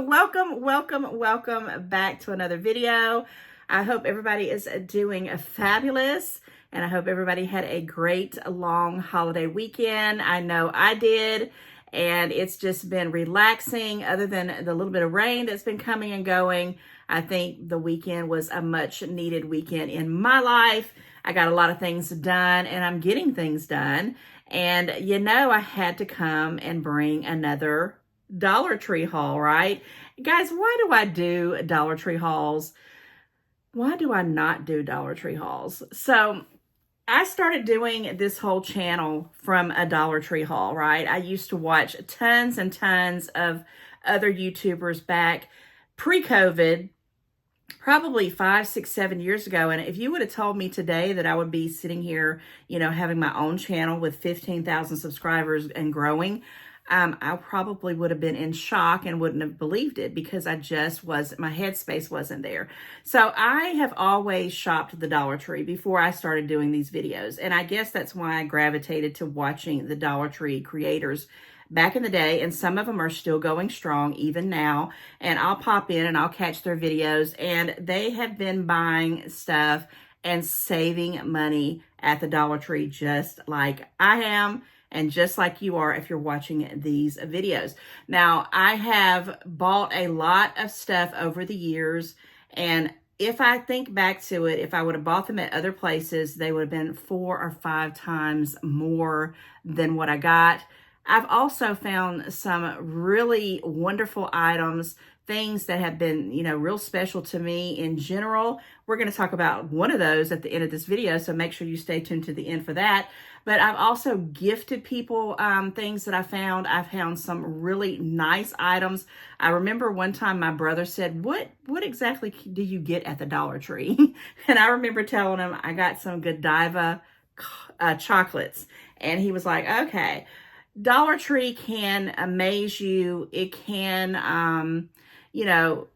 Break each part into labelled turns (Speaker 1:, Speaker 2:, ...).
Speaker 1: welcome back to another video. I hope everybody is doing fabulous, and I hope everybody had a great long holiday weekend. I know I did, and it's just been relaxing. Other than the little bit of rain that's been coming and going, I think the weekend was a much needed weekend in my life. I got a lot of things done, and I'm getting things done. And you know, I had to come and bring another Dollar Tree haul, right? Guys, why do I do Dollar Tree hauls? Why do I not do Dollar Tree hauls? So I started doing this whole channel from a Dollar Tree haul, right? I used to watch tons and tons of other YouTubers back pre-COVID, probably 5, 6, 7 years ago. And if you would have told me today that I would be sitting here, you know, having my own channel with 15,000 subscribers and growing, I probably would have been in shock and wouldn't have believed it, because my headspace wasn't there. So I have always shopped the Dollar Tree before I started doing these videos. And I guess that's why I gravitated to watching the Dollar Tree creators back in the day, and some of them are still going strong even now. And I'll pop in and I'll catch their videos, and they have been buying stuff and saving money at the Dollar Tree just like I am, and just like you are if you're watching these videos. Now, I have bought a lot of stuff over the years, and if I think back to it, if I would have bought them at other places, they would have been 4 or 5 times more than what I got. I've also found some really wonderful items, things that have been, you know, real special to me in general. We're going to talk about one of those at the end of this video, so make sure you stay tuned to the end for that. But I've also gifted people things that I found. I found some really nice items. I remember one time my brother said, what exactly do you get at the Dollar Tree? And I remember telling him I got some Godiva chocolates. And he was like, okay. Dollar Tree can amaze you. It can, you know,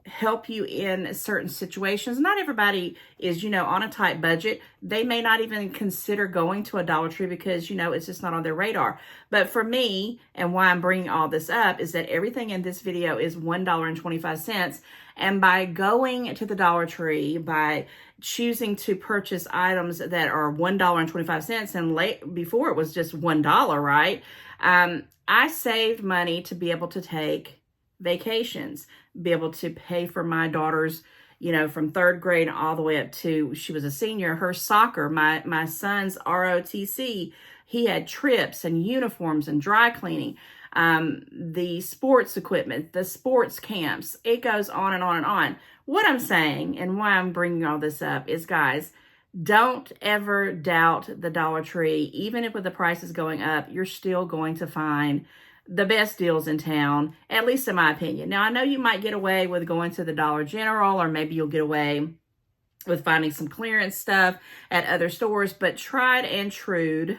Speaker 1: help you in certain situations. Not everybody is, you know, on a tight budget. They may not even consider going to a Dollar Tree because, you know, it's just not on their radar. But for me, and why I'm bringing all this up, is that everything in this video is $1.25. And by going to the Dollar Tree, by choosing to purchase items that are $1.25, and before it was just $1, right? I saved money to be able to take vacations, be able to pay for my daughter's, you know, from 3rd grade all the way up to, she was a senior, her soccer, my son's ROTC, he had trips and uniforms and dry cleaning, the sports equipment, the sports camps, it goes on and on and on. What I'm saying, and why I'm bringing all this up, is, guys, don't ever doubt the Dollar Tree. Even if with the prices going up, you're still going to find the best deals in town, at least in my opinion. Now, I know you might get away with going to the Dollar General, or maybe you'll get away with finding some clearance stuff at other stores, but tried and true,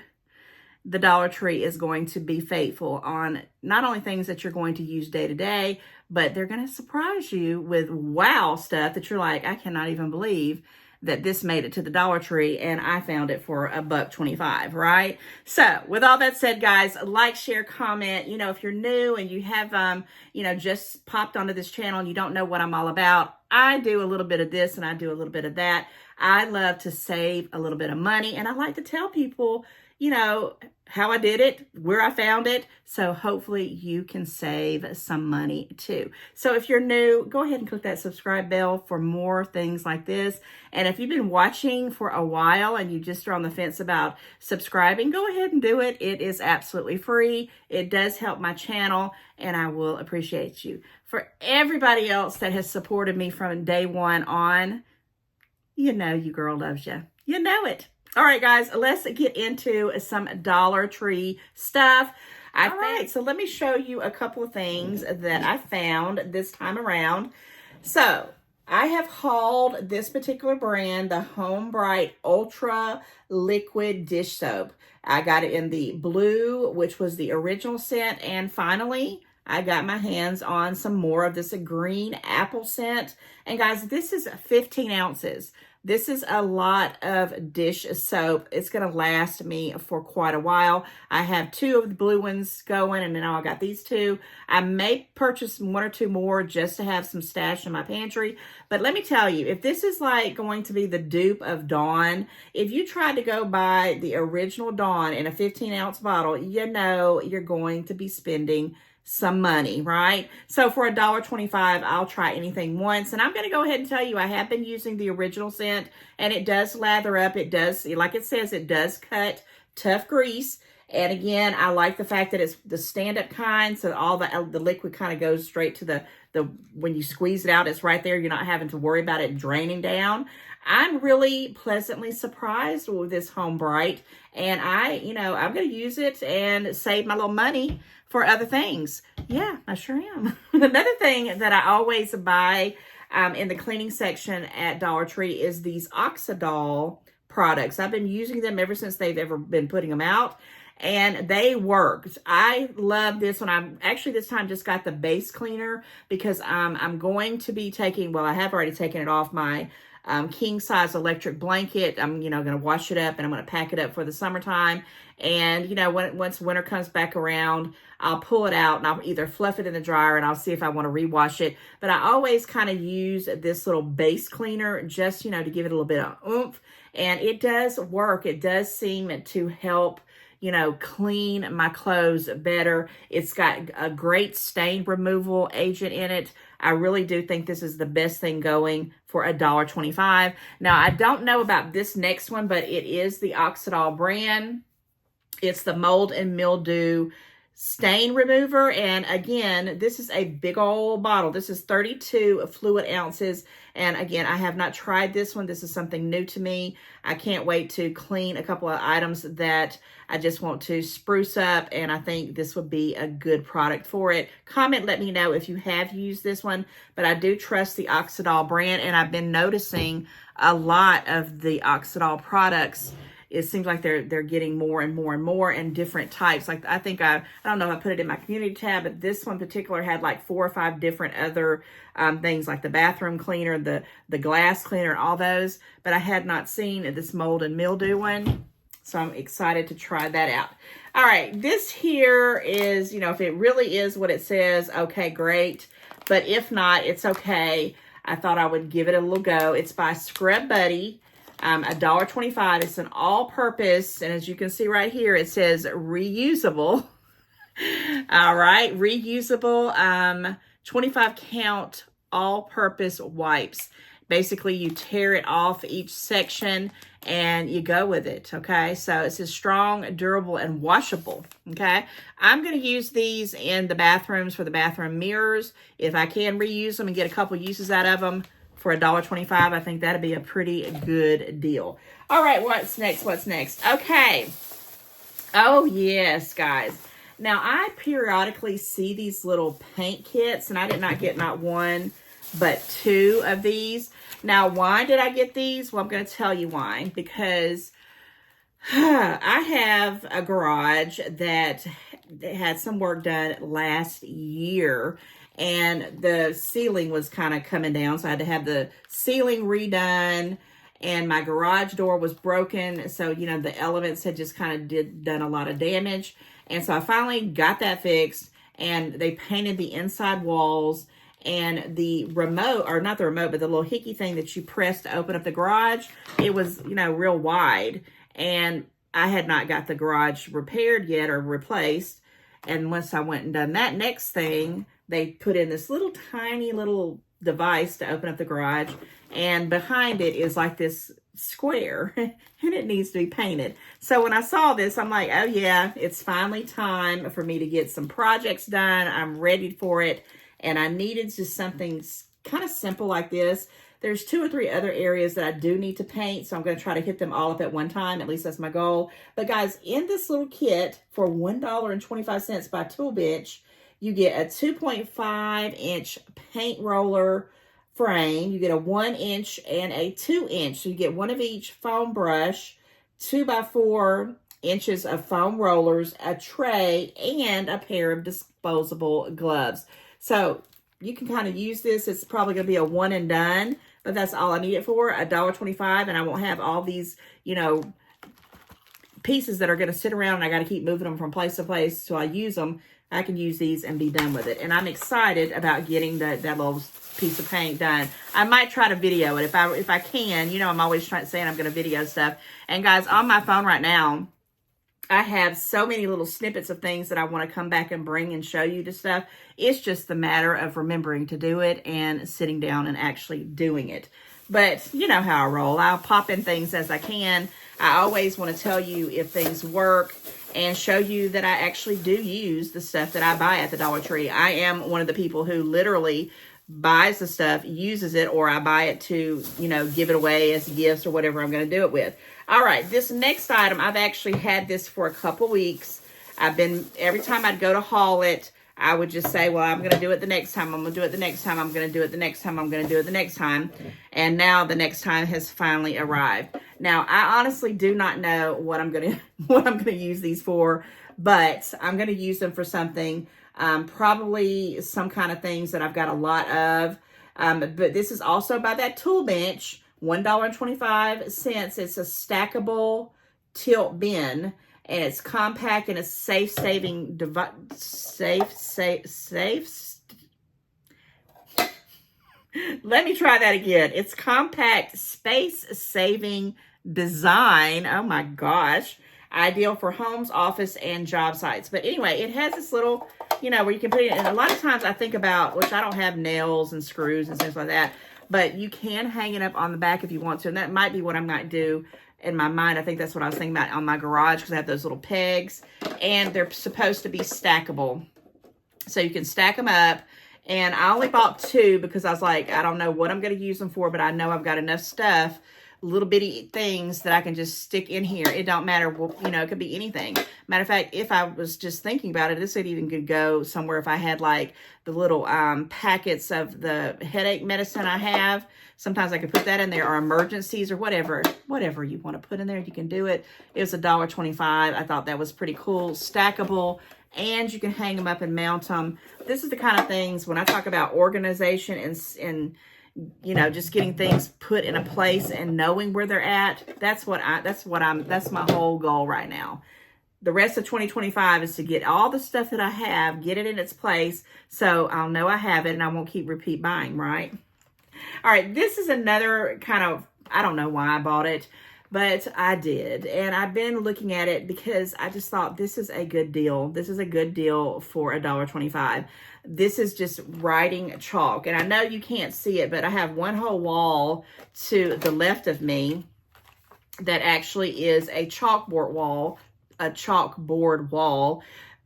Speaker 1: the Dollar Tree is going to be faithful on not only things that you're going to use day to day, but they're going to surprise you with wow stuff that you're like, I cannot even believe that this made it to the Dollar Tree and I found it for $1.25, right? So with all that said, guys, like, share, comment. You know, if you're new and you have, you know, just popped onto this channel and you don't know what I'm all about, I do a little bit of this and I do a little bit of that. I love to save a little bit of money, and I like to tell people, you know, how I did it, where I found it. So hopefully you can save some money too. So if you're new, go ahead and click that subscribe bell for more things like this. And if you've been watching for a while and you just are on the fence about subscribing, go ahead and do it. It is absolutely free. It does help my channel, and I will appreciate you. For everybody else that has supported me from day one on, you know your girl loves you. You know it. All right, guys, let's get into some Dollar Tree stuff. So let me show you a couple of things that I found this time around. So I have hauled this particular brand, the Home Bright Ultra Liquid Dish Soap. I got it in the blue, which was the original scent, and finally, I got my hands on some more of this green apple scent. And guys, this is 15 ounces. This is a lot of dish soap. It's going to last me for quite a while. I have 2 of the blue ones going, and now I got these 2. I may purchase 1 or 2 more just to have some stash in my pantry. But let me tell you, if this is like going to be the dupe of Dawn, if you tried to go buy the original Dawn in a 15-ounce bottle, you know you're going to be spending some money, right? So for $1.25, I'll try anything once. And I'm going to go ahead and tell you, I have been using the original scent, and it does lather up. It does, like it says, it does cut tough grease. And again, I like the fact that it's the stand-up kind, so all the liquid kind of goes straight to the when you squeeze it out, it's right there. You're not having to worry about it draining down. I'm really pleasantly surprised with this Home Bright, and I'm going to use it and save my little money for other things. Yeah, I sure am. Another thing that I always buy in the cleaning section at Dollar Tree is these Oxydol products. I've been using them ever since they've ever been putting them out, and they worked. I love this one. I'm actually this time just got the base cleaner because I'm going to be taking, well, I have already taken it off my king size electric blanket. I'm, going to wash it up and I'm going to pack it up for the summertime. And, once winter comes back around, I'll pull it out and I'll either fluff it in the dryer and I'll see if I want to rewash it. But I always kind of use this little base cleaner just, to give it a little bit of oomph. And it does work. It does seem to help clean my clothes better. It's got a great stain removal agent in it. I really do think this is the best thing going for $1.25. Now, I don't know about this next one, but it is the Oxydol brand. It's the mold and mildew stain remover. And again, this is a big old bottle. This is 32 fluid ounces. And again, I have not tried this one. This is something new to me. I can't wait to clean a couple of items that I just want to spruce up. And I think this would be a good product for it. Comment, let me know if you have used this one. But I do trust the Oxydol brand. And I've been noticing a lot of the Oxydol products. It seems like they're getting more and more and more and different types. Like I think I don't know if I put it in my community tab, but this one in particular had like 4 or 5 different other things like the bathroom cleaner, the glass cleaner, and all those. But I had not seen this mold and mildew one. So I'm excited to try that out. All right, this here is, if it really is what it says, okay, great. But if not, it's okay. I thought I would give it a little go. It's by Scrub Buddy. $1.25. It's an all-purpose, and as you can see right here, it says reusable. All right, reusable 25 count all-purpose wipes. Basically, you tear it off each section and you go with it, okay? So it says strong, durable, and washable, okay? I'm going to use these in the bathrooms for the bathroom mirrors. If I can reuse them and get a couple uses out of them, for $1.25, I think that'd be a pretty good deal. All right, what's next? Okay. Oh, yes, guys. Now, I periodically see these little paint kits, and I did not get not 1, but 2 of these. Now, why did I get these? Well, I'm going to tell you why. Because I have a garage that had some work done last year, and the ceiling was kind of coming down, so I had to have the ceiling redone, and my garage door was broken, so, the elements had just kind of done a lot of damage, and so I finally got that fixed, and they painted the inside walls, and the remote, or not the remote, but the little hickey thing that you press to open up the garage, it was, real wide, and I had not got the garage repaired yet or replaced, and once I went and done that next thing, they put in this little tiny little device to open up the garage, and behind it is like this square, and it needs to be painted. So when I saw this, I'm like, oh yeah, it's finally time for me to get some projects done. I'm ready for it, and I needed just something kind of simple like this. There's 2 or 3 other areas that I do need to paint, so I'm going to try to hit them all up at one time. At least that's my goal. But guys, in this little kit for $1.25 by Tool Bench, you get a 2.5-inch paint roller frame. You get a 1-inch and a 2-inch. So you get 1 of each foam brush, 2 by 4 inches of foam rollers, a tray, and a pair of disposable gloves. So you can kind of use this. It's probably going to be a one and done, but that's all I need it for, $1.25, and I won't have all these, you know, pieces that are going to sit around and I got to keep moving them from place to place till I use them. I can use these and be done with it. And I'm excited about getting that little piece of paint done. I might try to video it if I can. You know, I'm always saying I'm going to video stuff. And guys, on my phone right now, I have so many little snippets of things that I want to come back and bring and show you the stuff. It's just the matter of remembering to do it and sitting down and actually doing it. But you know how I roll. I'll pop in things as I can. I always want to tell you if things work and show you that I actually do use the stuff that I buy at the Dollar Tree. I am one of the people who literally buys the stuff, uses it, or I buy it to, you know, give it away as gifts or whatever I'm going to do it with. All right, this next item, I've actually had this for a couple weeks. Every time I'd go to haul it, I would just say, well, I'm going to do it the next time. I'm going to do it the next time. I'm going to do it the next time. I'm going to do it the next time. And now the next time has finally arrived. Now, I honestly do not know what I'm going to use these for, but I'm going to use them for something. Probably some kind of things that I've got a lot of. But this is also by that Tool Bench, $1.25. It's a stackable tilt bin. And it's compact and it's safe-saving Let me try that again. It's compact, space-saving design. Oh my gosh. Ideal for homes, office, and job sites. But anyway, it has this little, you know, where you can put it in. And a lot of times I think about, which I don't have nails and screws and things like that, but you can hang it up on the back if you want to. And that might be what I might do. In my mind, I think that's what I was thinking about on my garage, because I have those little pegs and they're supposed to be stackable. So you can stack them up. And I only bought 2 because I was like, I don't know what I'm going to use them for, but I know I've got enough stuff, little bitty things that I can just stick in here. It don't matter, you know, it could be anything. Matter of fact, if I was just thinking about it, this would even could go somewhere if I had like the little packets of the headache medicine I have. Sometimes I could put that in there, or emergencies, or whatever you want to put in there, you can do it. It was $1.25. I thought that was pretty cool, stackable, and you can hang them up and mount them. This is the kind of things when I talk about organization and you know, just getting things put in a place and knowing where they're at. That's my whole goal right now. The rest of 2025 is to get all the stuff that I have, get it in its place, so I'll know I have it and I won't keep repeat buying, right? All right, this is another kind of, I don't know why I bought it, but I did. And I've been looking at it because I just thought this is a good deal. This is a good deal for $1.25. This is just writing chalk. And I know you can't see it, but I have one whole wall to the left of me that actually is a chalkboard wall.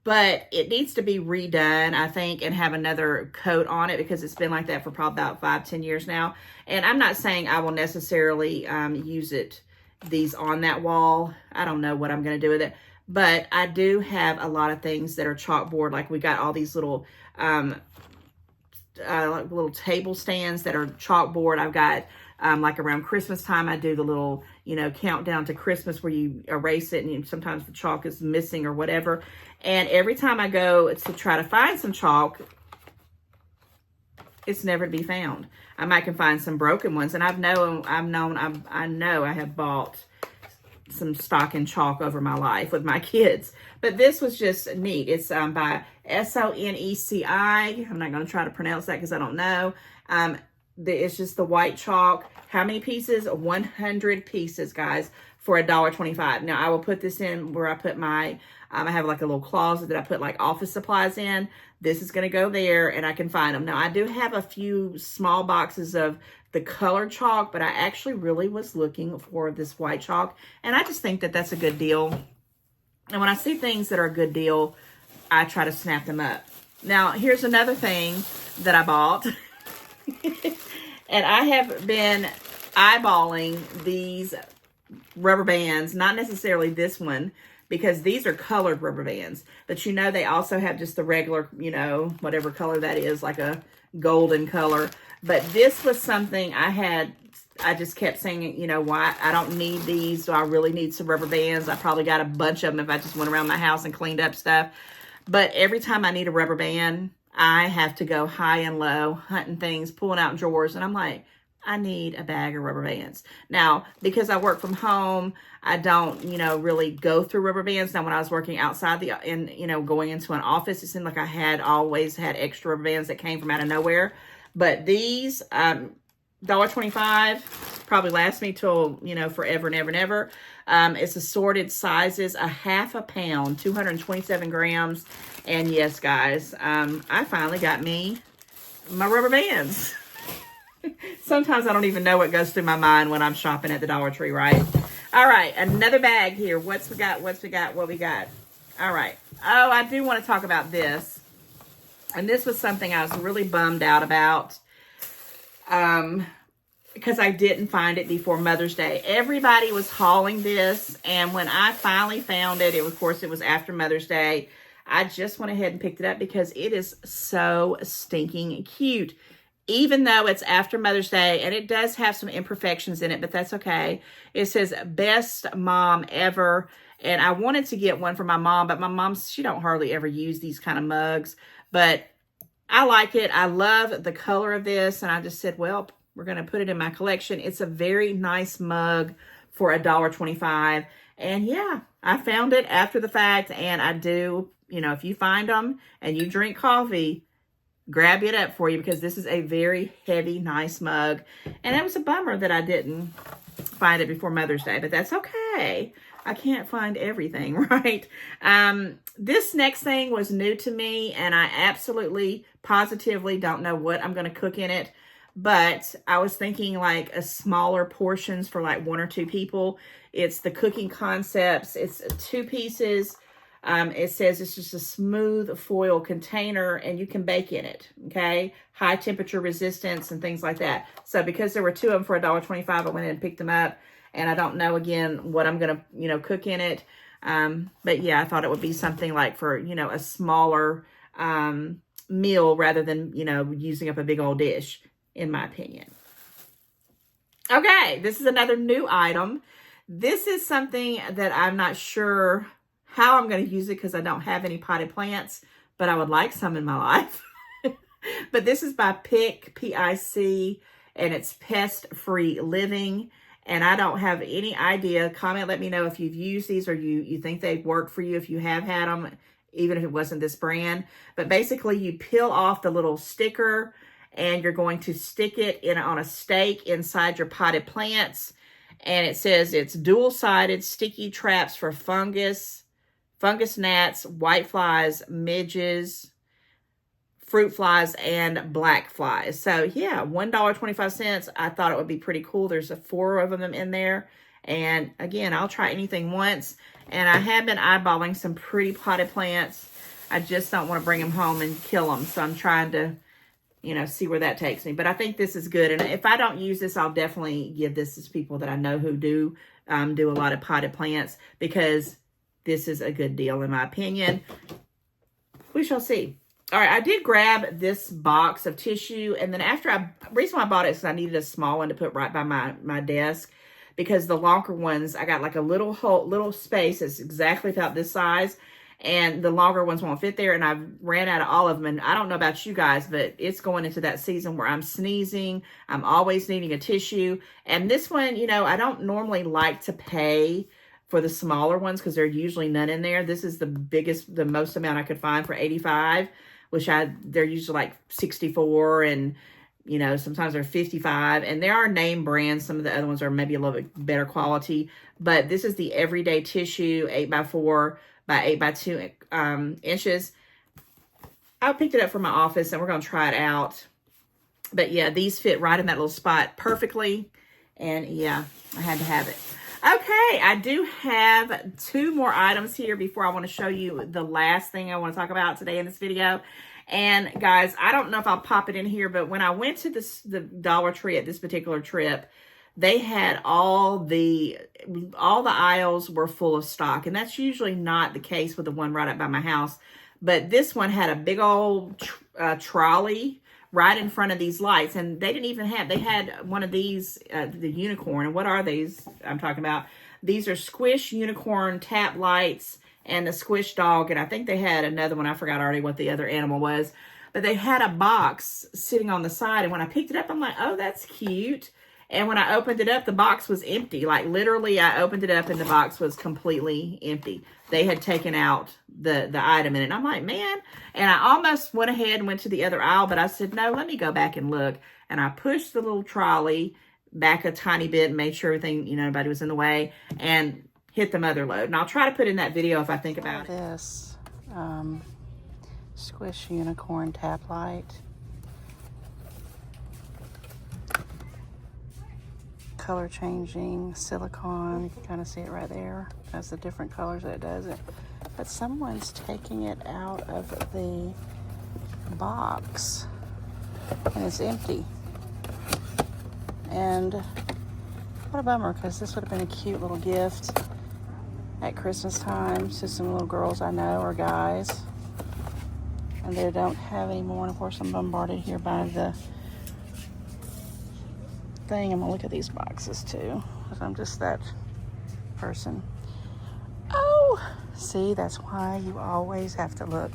Speaker 1: But it needs to be redone, I think, and have another coat on it, because it's been like that for probably about 5-10 years now. And I'm not saying I will necessarily use these on that wall. I don't know what I'm going to do with it. But I do have a lot of things that are chalkboard. Like we got all these little little table stands that are chalkboard. I've got like around Christmas time, I do the little, you know, countdown to Christmas where you erase it and sometimes the chalk is missing or whatever. And every time I go to try to find some chalk, it's never to be found. I might can find some broken ones, and I know I have bought some stock and chalk over my life with my kids. But this was just neat. It's by Soneci. I'm not going to try to pronounce that because I don't know. It's just the white chalk. How many pieces? 100 pieces, guys, for $1.25. Now, I will put this in where I put my, I have like a little closet that I put like office supplies in. This is going to go there, and I can find them. Now, I do have a few small boxes of the colored chalk, but I actually really was looking for this white chalk, and I just think that that's a good deal. And when I see things that are a good deal, I try to snap them up. Now, here's another thing that I bought. And I have been eyeballing these rubber bands, not necessarily this one, because these are colored rubber bands. But you know, they also have just the regular, you know, whatever color that is, like a golden color. But this was something I just kept saying, you know, why I don't need these. Do I really need some rubber bands? I probably got a bunch of them if I just went around my house and cleaned up stuff. But every time I need a rubber band, I have to go high and low, hunting things, pulling out drawers. And I'm like, I need a bag of rubber bands. Now, because I work from home, I don't, really go through rubber bands. Now, when I was working outside going into an office, it seemed like I always had extra rubber bands that came from out of nowhere. But these, $1.25 probably last me till, forever and ever and ever. It's assorted sizes, a half a pound, 227 grams. And yes, guys, I finally got me my rubber bands. Sometimes I don't even know what goes through my mind when I'm shopping at the Dollar Tree, right? All right, another bag here. What we got? All right. Oh, I do want to talk about this. And this was something I was really bummed out about. Because I didn't find it before Mother's Day. Everybody was hauling this, and when I finally found it, of course, it was after Mother's Day. I just went ahead and picked it up because it is so stinking cute. Even though it's after Mother's Day, and it does have some imperfections in it, but that's okay. It says, best mom ever. And I wanted to get one for my mom, but my mom, she don't hardly ever use these kind of mugs. But I like it. I love the color of this. And I just said, well, we're going to put it in my collection. It's a very nice mug for $1.25. And yeah, I found it after the fact. And I do, if you find them and you drink coffee, grab it up for you, because this is a very heavy, nice mug. And it was a bummer that I didn't find it before Mother's Day, but that's okay. I can't find everything, right? This next thing was new to me, and I absolutely, positively don't know what I'm going to cook in it. But I was thinking like a smaller portions for like 1 or 2 people. It's the Cooking Concepts. It's 2 pieces. It says it's just a smooth foil container, and you can bake in it, okay? High temperature resistance and things like that. So because there were 2 of them for $1.25, I went ahead and picked them up. And I don't know, again, what I'm going to, cook in it. But yeah, I thought it would be something like for, a smaller meal rather than, using up a big old dish, in my opinion. Okay, this is another new item. This is something that I'm not sure how I'm going to use it because I don't have any potted plants, but I would like some in my life. But this is by PIC, P-I-C, and it's Pest Free Living. And I don't have any idea. Comment, let me know if you've used these or you think they've worked for you, if you have had them, even if it wasn't this brand. But basically, you peel off the little sticker, and you're going to stick it on a stake inside your potted plants. And it says it's dual-sided sticky traps for fungus gnats, white flies, midges, fruit flies, and black flies. So yeah, $1.25. I thought it would be pretty cool. There's 4 of them in there. And again, I'll try anything once. And I have been eyeballing some pretty potted plants. I just don't want to bring them home and kill them. So I'm trying to, see where that takes me. But I think this is good. And if I don't use this, I'll definitely give this to people that I know who do a lot of potted plants, because this is a good deal in my opinion. We shall see. All right, I did grab this box of tissue, and then reason why I bought it is I needed a small one to put right by my desk, because the longer ones, I got like a little space that's exactly about this size, and the longer ones won't fit there, and I ran out of all of them. And I don't know about you guys, but it's going into that season where I'm sneezing. I'm always needing a tissue, and this one, I don't normally like to pay for the smaller ones because there's usually none in there. This is the most amount I could find for $85. They're usually like 64, and sometimes they're 55, and there are name brands. Some of the other ones are maybe a little bit better quality, but this is the Everyday Tissue 8x4 by 8x2 inches. I picked it up from my office, and we're going to try it out. But yeah, these fit right in that little spot perfectly, and yeah, I had to have it. Okay, I do have 2 more items here before I want to show you the last thing I want to talk about today in this video. And guys, I don't know if I'll pop it in here, but when I went to the Dollar Tree at this particular trip, they had all the aisles were full of stock. And that's usually not the case with the one right up by my house. But this one had a big old trolley right in front of these lights, and they had one of these, the unicorn. And what are these I'm talking about? These are Squish unicorn tap lights and the Squish dog, and I think they had another one. I forgot already what the other animal was, but they had a box sitting on the side, and when I picked it up, I'm like, oh, that's cute. And when I opened it up, the box was empty. Like literally I opened it up and the box was completely empty. They had taken out the item in it. And I'm like, man. And I almost went ahead and went to the other aisle, but I said, no, let me go back and look. And I pushed the little trolley back a tiny bit and made sure everything, you know, nobody was in the way, and hit the mother load. And I'll try to put in that video if I think about it.
Speaker 2: This Squish Unicorn Tap Light. Color changing silicone. You can kind of see it right there. That's the different colors that it does it. But someone's taking it out of the box and it's empty. And what a bummer, because this would have been a cute little gift at Christmas time to some little girls I know, or guys. And they don't have any more. And of course I'm bombarded here by the thing. I'm gonna look at these boxes too, because I'm just that person. Oh, see, that's why you always have to look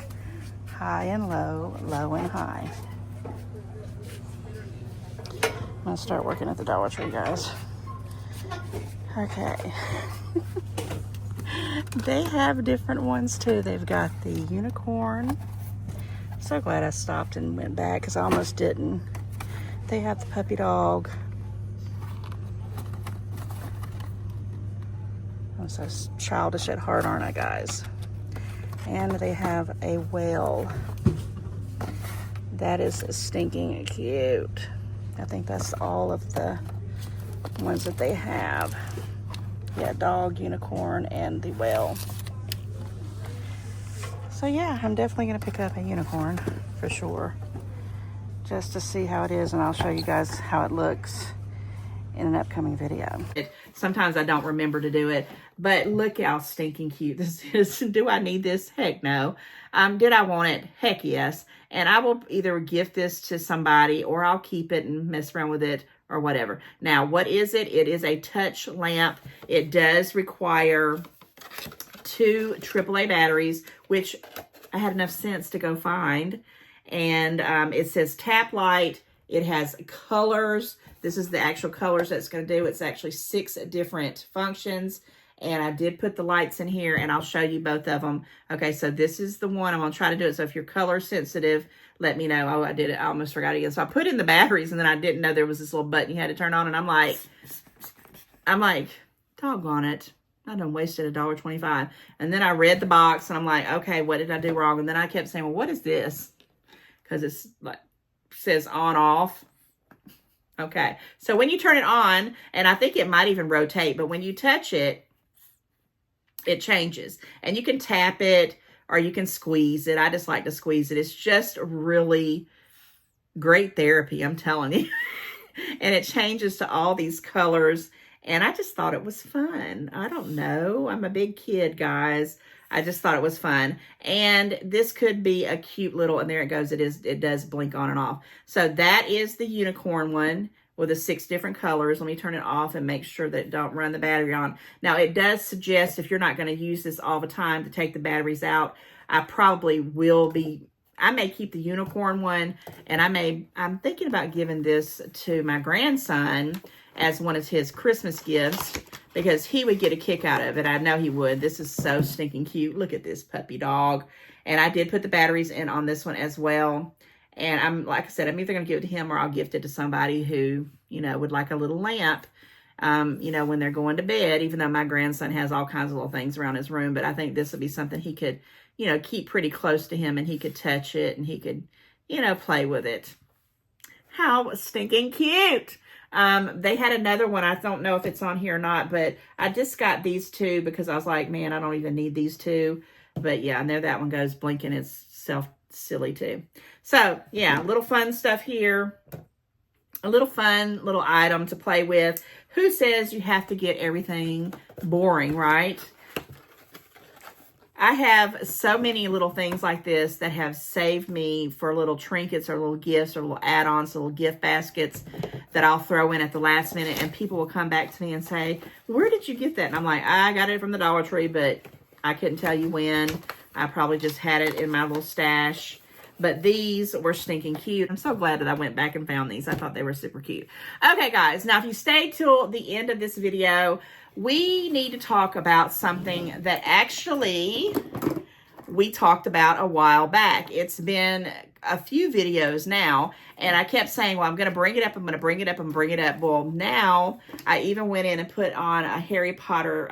Speaker 2: high and low, low and high. I'm gonna start working at the Dollar Tree, guys. Okay. They have different ones too. They've got the unicorn. So glad I stopped and went back, because I almost didn't. They have the puppy dog. I'm so childish at heart, aren't I, guys? And they have a whale. That is stinking cute. I think that's all of the ones that they have. Yeah, dog, unicorn, and the whale. So yeah, I'm definitely gonna pick up a unicorn for sure, just to see how it is, and I'll show you guys how it looks in an upcoming video.
Speaker 1: Sometimes I don't remember to do it, but look how stinking cute this is. Do I need this? Heck no. Did I want it? Heck yes. And I will either gift this to somebody, or I'll keep it and mess around with it, or whatever. Now, what is it? It is a touch lamp. It does require 2 AAA batteries, which I had enough sense to go find. And it says tap light. It has colors. This is the actual colors that it's going to do. It's actually 6 different functions. And I did put the lights in here, and I'll show you both of them. Okay, so this is the one. I'm going to try to do it. So if you're color sensitive, let me know. Oh, I did it. I almost forgot again. So I put in the batteries, and then I didn't know there was this little button you had to turn on. And I'm like, doggone it. I done wasted $1.25. And then I read the box, and I'm like, okay, what did I do wrong? And then I kept saying, well, what is this? Because it's like, says on, off. Okay, so when you turn it on, and I think it might even rotate, but when you touch it, it changes. And you can tap it, or you can squeeze it. I just like to squeeze it. It's just really great therapy, I'm telling you. And it changes to all these colors. And I just thought it was fun. I don't know. I'm a big kid, guys. I just thought it was fun. And this could be a cute little, and there it goes. It does blink on and off. So that is the unicorn one with the 6 different colors. Let me turn it off and make sure that it don't run the battery on. Now, it does suggest, if you're not going to use this all the time, to take the batteries out. I probably will be, I may keep the unicorn one, and I'm thinking about giving this to my grandson as one of his Christmas gifts, because he would get a kick out of it. I know he would. This is so stinking cute. Look at this puppy dog. And I did put the batteries in on this one as well. And like I said, I'm either going to give it to him, or I'll gift it to somebody who, you know, would like a little lamp, you know, when they're going to bed, even though my grandson has all kinds of little things around his room. But I think this would be something he could, you know, keep pretty close to him, and he could touch it, and he could, you know, play with it. How stinking cute. They had another one. I don't know if it's on here or not, but I just got these 2 because I was like, man, I don't even need these 2. But yeah, I know that one goes blinking itself silly too. So yeah, little fun stuff here. A little fun little item to play with. Who says you have to get everything boring, right? I have so many little things like this that have saved me for little trinkets or little gifts or little add-ons, little gift baskets that I'll throw in at the last minute, and people will come back to me and say, where did you get that? And I'm like, I got it from the Dollar Tree, but I couldn't tell you when. I probably just had it in my little stash. but these were stinking cute. I'm so glad that I went back and found these. I thought they were super cute. Okay, guys, now if you stay till the end of this video, we need to talk about something that actually we talked about a while back. It's been a few videos now, and I kept saying, well, I'm going to bring it up, I'm going to bring it up, and bring it up. Well, now I even went in and put on a Harry Potter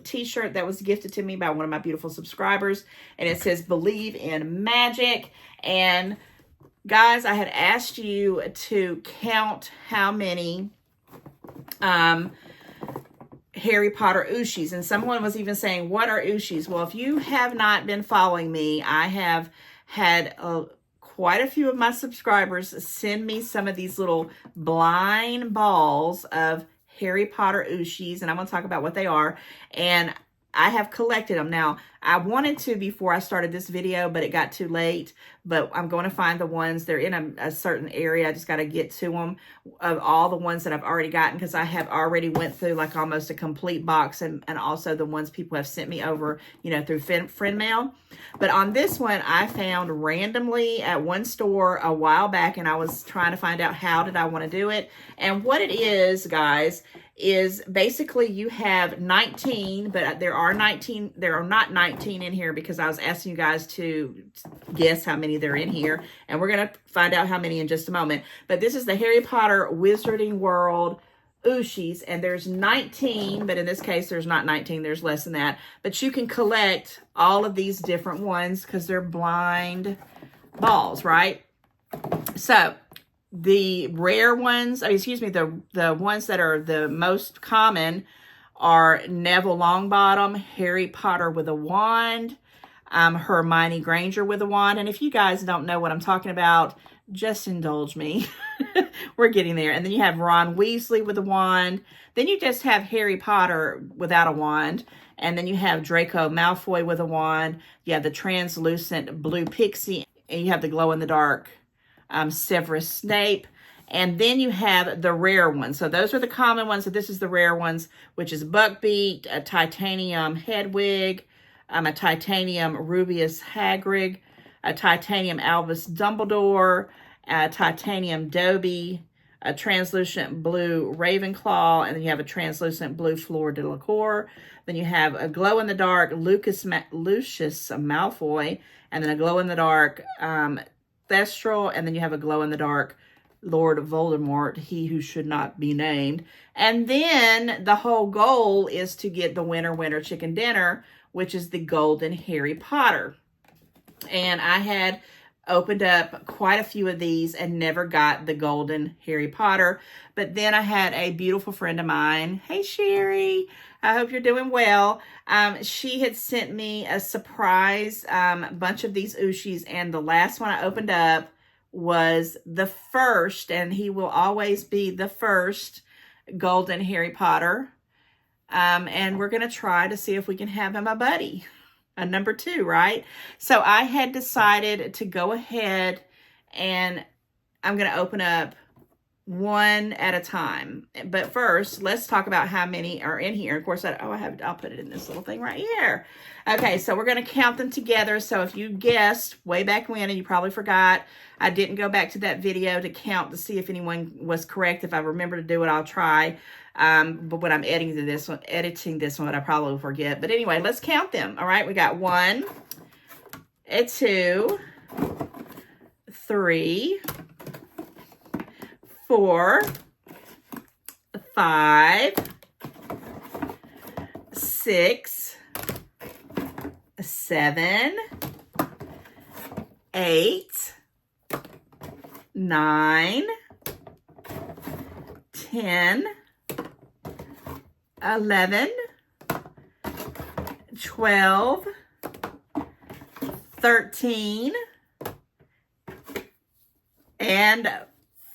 Speaker 1: t-shirt that was gifted to me by one of my beautiful subscribers, and it says Believe in Magic. And guys, I had asked you to count how many Harry Potter Ooshis, and someone was even saying, what are Ooshis? Well, if you have not been following me, I have had quite a few of my subscribers send me some of these little blind balls of Harry Potter Ooshis, and I'm going to talk about what they are, and I have collected them. Now, I wanted to before I started this video, but it got too late. But I'm going to find the ones, they're in a certain area. I just got to get to them of all the ones that I've already gotten, because I have already went through like almost a complete box, and also the ones people have sent me over, you know, through friend mail. But on this one, I found randomly at one store a while back, and I was trying to find out how did I want to do it. And what it is, guys, is basically you have 19, but there are not 19 in here, because I was asking you guys to guess how many they're in here, and we're going to find out how many in just a moment. But this is the Harry Potter Wizarding World Ooshis, and there's 19, but in this case there's not 19, there's less than that. But you can collect all of these different ones because they're blind balls, right? So the rare ones, the ones that are the most common are Neville Longbottom, Harry Potter with a wand, Hermione Granger with a wand. And if you guys don't know what I'm talking about, just indulge me. We're getting there. And then you have Ron Weasley with a wand. Then you just have Harry Potter without a wand. And then you have Draco Malfoy with a wand. You have the translucent blue pixie. And you have the glow-in-the-dark Severus Snape. And then you have the rare ones. So those are the common ones. So this is the rare ones, which is Buckbeak, a titanium Hedwig, a titanium Rubeus Hagrid, a titanium Albus Dumbledore, a titanium Dobby, a translucent blue Ravenclaw, and then you have a translucent blue Fleur Delacour. Then you have a glow-in-the-dark Lucius Malfoy, and then a glow-in-the-dark Thestral, and then you have a glow-in-the-dark Lord Voldemort, he who should not be named. And then the whole goal is to get the winner chicken dinner, which is the golden Harry Potter. And I had opened up quite a few of these and never got the golden Harry Potter. But then I had a beautiful friend of mine. Hey, Sherry. I hope you're doing well. She had sent me a surprise bunch of these Ooshis, and the last one I opened up was the first, and he will always be the first golden Harry Potter. And we're going to try to see if we can have him a buddy, a number 2, right? So I had decided to go ahead, and I'm going to open up one at a time. But first, let's talk about how many are in here. Of course, I'll put it in this little thing right here. Okay, so we're going to count them together. So if you guessed way back when and you probably forgot, I didn't go back to that video to count to see if anyone was correct. If I remember to do it, I'll try. But when I'm editing this one, I probably will forget. But anyway, let's count them. All right, we got 1, 2, 3, 4, 5, 6, 7, 8, 9, 10, 11, 12, 13, and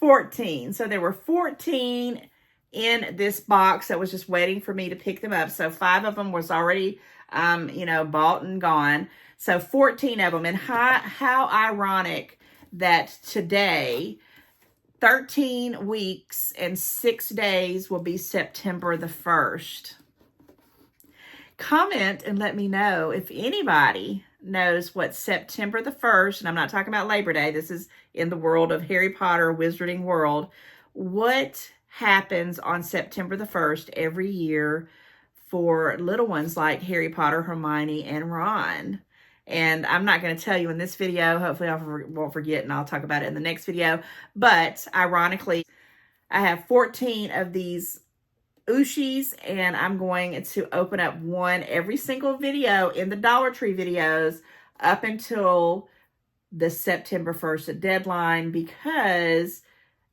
Speaker 1: 14. So there were 14 in this box that was just waiting for me to pick them up. So 5 of them was already, bought and gone. So 14 of them. And how ironic that today, 13 weeks and 6 days will be September the 1st. Comment and let me know if anybody knows what September the 1st, and I'm not talking about Labor Day, this is in the world of Harry Potter, Wizarding World, what happens on September the 1st every year for little ones like Harry Potter, Hermione, and Ron? And I'm not going to tell you in this video. Hopefully I won't forget and I'll talk about it in the next video. But ironically, I have 14 of these Ooshis, and I'm going to open up one every single video in the Dollar Tree videos up until the September 1st deadline, because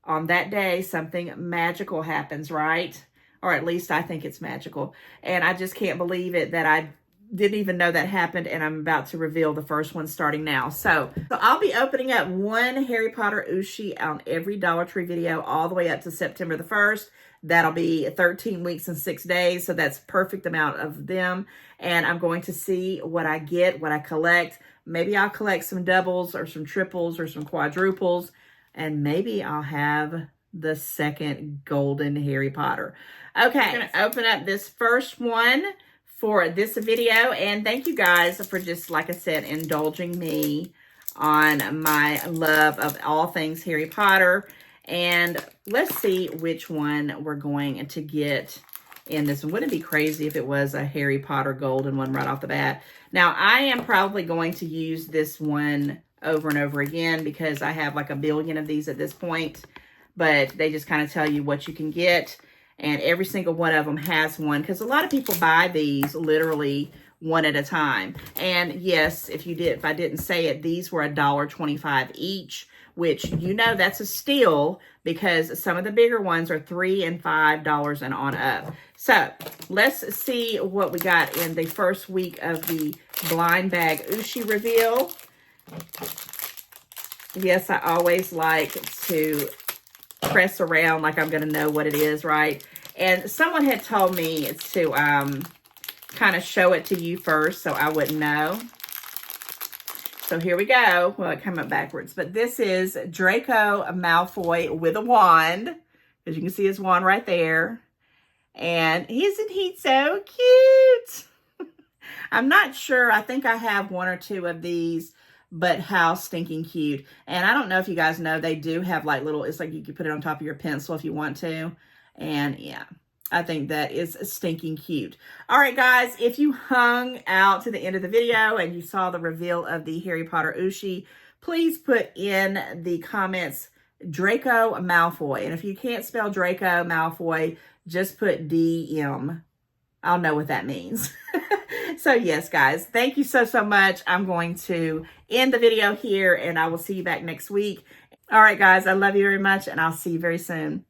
Speaker 1: on that day something magical happens, right? Or at least I think it's magical. And I just can't believe it that I didn't even know that happened, and I'm about to reveal the first one starting now. So I'll be opening up one Harry Potter Ooshie on every Dollar Tree video all the way up to September the 1st. That'll be 13 weeks and 6 days, so that's perfect amount of them. And I'm going to see what I get, what I collect. Maybe I'll collect some doubles or some triples or some quadruples, and maybe I'll have the second golden Harry Potter. Okay, I'm going to open up this first one for this video, and thank you guys for just, like I said, indulging me on my love of all things Harry Potter. And let's see which one we're going to get in this one. Wouldn't it be crazy if it was a Harry Potter golden one right off the bat? Now, I am probably going to use this one over and over again because I have like a billion of these at this point, but they just kind of tell you what you can get. And every single one of them has one, because a lot of people buy these literally one at a time. And yes, if I didn't say it, these were $1.25 each, which, you know, that's a steal, because some of the bigger ones are $3 and $5 and on up. So let's see what we got in the first week of the blind bag Ooshie reveal. Yes, I always like to press around like I'm going to know what it is, right? And someone had told me to kind of show it to you first so I wouldn't know. So here we go. Well, it came up backwards. But this is Draco Malfoy with a wand. As you can see his wand right there. And isn't he so cute? I'm not sure. I think I have one or two of these, but how stinking cute. And I don't know if you guys know, they do have like little, it's like you can put it on top of your pencil if you want to. And yeah, I think that is stinking cute. All right, guys, if you hung out to the end of the video and you saw the reveal of the Harry Potter Ooshie, please put in the comments Draco Malfoy. And if you can't spell Draco Malfoy, just put DM. I'll know what that means. So yes, guys, thank you so much. I'm going to end the video here, and I will see you back next week. All right, guys, I love you very much, and I'll see you very soon.